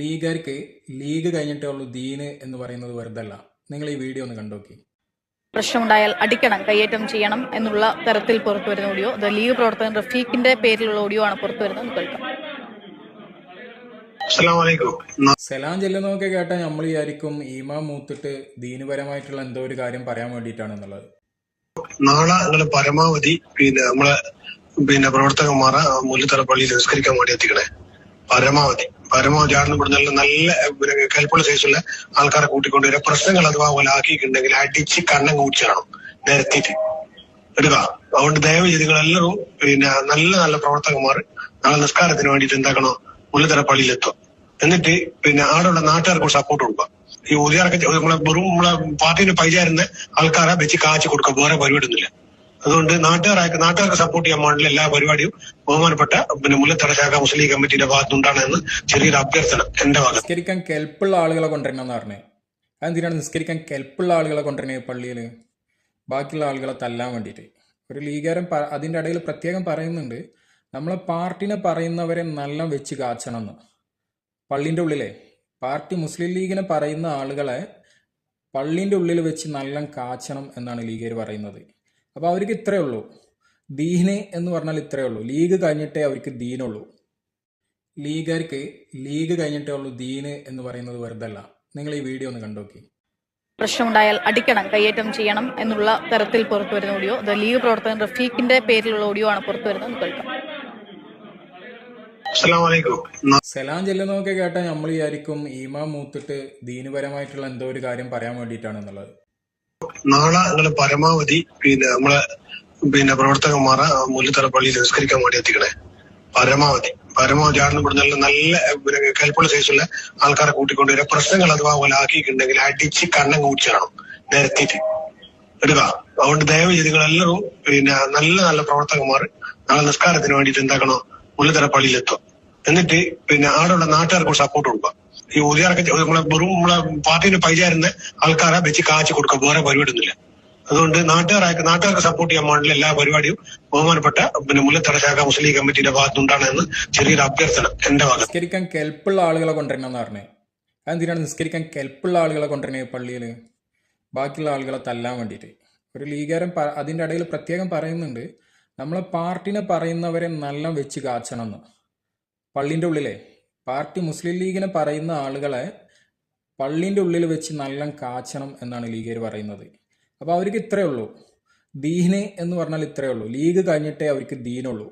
ലീഗുകാർക്ക് league കഴിഞ്ഞിട്ടേ ഉള്ളൂ ദീന് എന്ന് പറയുന്നത് വെറുതല്ല. നിങ്ങൾ ഈ വീഡിയോ ഒന്ന് കണ്ടോക്കി. പ്രശ്നമുണ്ടായാൽ അടിക്കണം, കയ്യേറ്റം ചെയ്യണം എന്നുള്ള തരത്തിൽ പുറത്തുവരുന്ന ഓഡിയോ, അത് ലീഗ് പ്രവർത്തകൻ റഫീഖിന്റെ പേരിലുള്ള ഓഡിയോ ആണ് പുറത്തുവരുന്നത്. കേൾക്കാം. സലാം ചെല്ലുന്നതൊക്കെ കേട്ടാൽ നമ്മൾ വിചാരിക്കും ഈമാം മൂത്തിട്ട് ദീനുപരമായിട്ടുള്ള എന്തോ ഒരു കാര്യം പറയാൻ വേണ്ടിയിട്ടാണെന്നുള്ളത്. നാളെ നിങ്ങൾ പരമാവധി നമ്മളെ പ്രവർത്തകന്മാരെ മുല്ലത്തറ പള്ളിയിൽ നിസ്കരിക്കാൻ വേണ്ടി എത്തിക്കണേ. പരമാവധി ആടുന്ന ഇവിടുന്ന് നല്ല കൽപ്പുള്ള സൈസുള്ള ആൾക്കാരെ കൂട്ടിക്കൊണ്ടുവരിക. പ്രശ്നങ്ങൾ അഥവാ പോലെ ആക്കിയിട്ടുണ്ടെങ്കിൽ അടിച്ച് കണ്ണം കൂടിച്ചാണോ നിരത്തിയിട്ട് എടുക്കുക. അതുകൊണ്ട് ദയവ് ചെയ്ത് നിങ്ങളെല്ലാവരും നല്ല നല്ല പ്രവർത്തകന്മാർ നാളെ നിസ്കാരത്തിന് വേണ്ടിയിട്ട് എന്താക്കണോ മുല്ലത്തറ പള്ളിയിലെത്തുക. എന്നിട്ട് ആടുള്ള നാട്ടുകാർക്ക് സപ്പോർട്ട് കൊടുക്കുക. ഈ ഊതിയാറൊക്കെ നമ്മളെ പാർട്ടിന് പൈചാരുന്ന ആൾക്കാരെ വെച്ച് കാച്ചു കൊടുക്കുക. വേറെ പരിപാടിയൊന്നുമില്ല. അതുകൊണ്ട് നാട്ടുകാർക്ക് സപ്പോർട്ട് ചെയ്യാൻ വേണ്ടിയുള്ള എല്ലാ പരിപാടിയും ബഹുമാനപ്പെട്ട മുല്ലത്തറ ശാഖ മുസ്ലിം ലീഗ് കമ്മിറ്റിയുടെ ഭാഗത്തുനിന്നുണ്ടാണെന്ന് ചെറിയൊരു അഭ്യർത്ഥന എന്റെ ഭാഗത്ത്. നിസ്കരിക്കാൻ കെൽപ്പുള്ള ആളുകളെ കൊണ്ടുവരണമെന്ന് പറഞ്ഞേ. അതെന്തിനാണ് നിസ്കരിക്കാൻ കെൽപ്പുള്ള ആളുകളെ കൊണ്ടുവരണേ പള്ളിയിൽ? ബാക്കിയുള്ള ആളുകളെ തല്ലാൻ വേണ്ടിയിട്ട്. ഒരു ലീഗുകാരൻ അതിൻ്റെ ഇടയിൽ പ്രത്യേകം പറയുന്നുണ്ട്, നമ്മളെ പാർട്ടിനെ പറയുന്നവരെ നല്ല വെച്ച് കാച്ചണമെന്ന്. പള്ളിൻ്റെ ഉള്ളിലെ പാർട്ടി മുസ്ലിം ലീഗിനെ പറയുന്ന ആളുകളെ പള്ളിൻ്റെ ഉള്ളിൽ വെച്ച് നല്ല കാച്ചണം എന്നാണ് ലീഗുകാർ പറയുന്നത്. അപ്പോൾ അവർക്ക് ഇത്രയേ ഉള്ളൂ, ദീന് എന്ന് പറഞ്ഞാൽ ഇത്രയേ ഉള്ളൂ. ലീഗ് കഴിഞ്ഞിട്ടേ അവർക്ക് ദീനുള്ളൂ. ലീഗുകാർക്ക് ലീഗ് കഴിഞ്ഞിട്ടേ ഉള്ളൂ ദീന് എന്ന് പറയുന്നത് വെറുതല്ല. നിങ്ങൾ ഈ വീഡിയോ ഒന്ന് കണ്ടോക്കി. പ്രശ്നമുണ്ടായാൽ അടിക്കണം, കയ്യേറ്റം ചെയ്യണം എന്നുള്ള തരത്തിൽ പുറത്തുവരുന്ന ഓഡിയോ, അത് ലീഗ് പ്രവർത്തകൻ റഫീഖിന്റെ പേരിലുള്ള ഓഡിയോ ആണ് പുറത്തുവരുന്നത്. കേൾക്കാം. സലാം ചെല്ലുന്നതൊക്കെ കേട്ടാൽ നമ്മൾ വിചാരിക്കും ഈമാം മൂത്തിട്ട് ദീനുപരമായിട്ടുള്ള എന്തോ ഒരു കാര്യം പറയാൻ വേണ്ടിയിട്ടാണെന്നുള്ളത്. നാളെ നിങ്ങൾ പരമാവധി നമ്മളെ പ്രവർത്തകന്മാരെ മുല്ലത്തറ പള്ളിയിൽ നിസ്കരിക്കാൻ വേണ്ടി എത്തിക്കണേ. പരമാവധി ആടുന്ന ഇവിടുന്ന് നല്ല കൽപ്പുള്ള സൈസുള്ള ആൾക്കാരെ കൂട്ടിക്കൊണ്ടുവരിക. പ്രശ്നങ്ങൾ അഥവാ പോലെ ആക്കിയിട്ടുണ്ടെങ്കിൽ അടിച്ച് കണ്ണം കൂടിച്ചാണോ നിരത്തിയിട്ട് എടുക്കുക. അതുകൊണ്ട് ദയവ് ചെയ്ത് നിങ്ങളെല്ലാവരും നല്ല നല്ല പ്രവർത്തകന്മാർ നാളെ നിസ്കാരത്തിന് വേണ്ടിയിട്ട് എന്താക്കണോ മുല്ലത്തറ പള്ളിയിലെത്തുക. എന്നിട്ട് ആടുള്ള നാട്ടുകാർക്ക് സപ്പോർട്ട് കൊടുക്കുക. ഈ ഊതിയാറൊക്കെ നമ്മളെ പാർട്ടിന് പൈചാരുന്ന ആൾക്കാരെ വെച്ച് കാച്ചു കൊടുക്കുക. വേറെ പരിപാടിയൊന്നുമില്ല. അതുകൊണ്ട് നാട്ടുകാർക്ക് സപ്പോർട്ട് ചെയ്യാൻ വേണ്ടിയുള്ള എല്ലാ പരിപാടിയും ബഹുമാനപ്പെട്ട മുല്ലത്തറ ശാഖ മുസ്ലിം ലീഗ് കമ്മിറ്റിയുടെ ഭാഗത്തുനിന്നുണ്ടാണെന്ന് ചെറിയൊരു അഭ്യർത്ഥന എന്റെ ഭാഗത്ത്. നിസ്കരിക്കാൻ കെൽപ്പുള്ള ആളുകളെ കൊണ്ടുവരണമെന്ന് പറഞ്ഞേ. അതെന്തിനാണ് നിസ്കരിക്കാൻ കെൽപ്പുള്ള ആളുകളെ കൊണ്ടുവരണേ പള്ളിയിൽ? ബാക്കിയുള്ള ആളുകളെ തല്ലാൻ വേണ്ടിയിട്ട്. ഒരു ലീഗുകാരൻ അതിൻ്റെ ഇടയിൽ പ്രത്യേകം പറയുന്നുണ്ട്, നമ്മളെ പാർട്ടിനെ പറയുന്നവരെ നല്ല വെച്ച് കാച്ചണമെന്ന്. പള്ളിൻ്റെ ഉള്ളിലെ പാർട്ടി മുസ്ലിം ലീഗിനെ പറയുന്ന ആളുകളെ പള്ളിൻ്റെ ഉള്ളിൽ വെച്ച് നല്ല കാച്ചണം എന്നാണ് ലീഗുകാർ പറയുന്നത്. അപ്പോൾ അവർക്ക് ഇത്രയേ ഉള്ളൂ, ദീന് എന്ന് പറഞ്ഞാൽ ഇത്രയേ ഉള്ളൂ. ലീഗ് കഴിഞ്ഞിട്ടേ അവർക്ക് ദീനുള്ളൂ.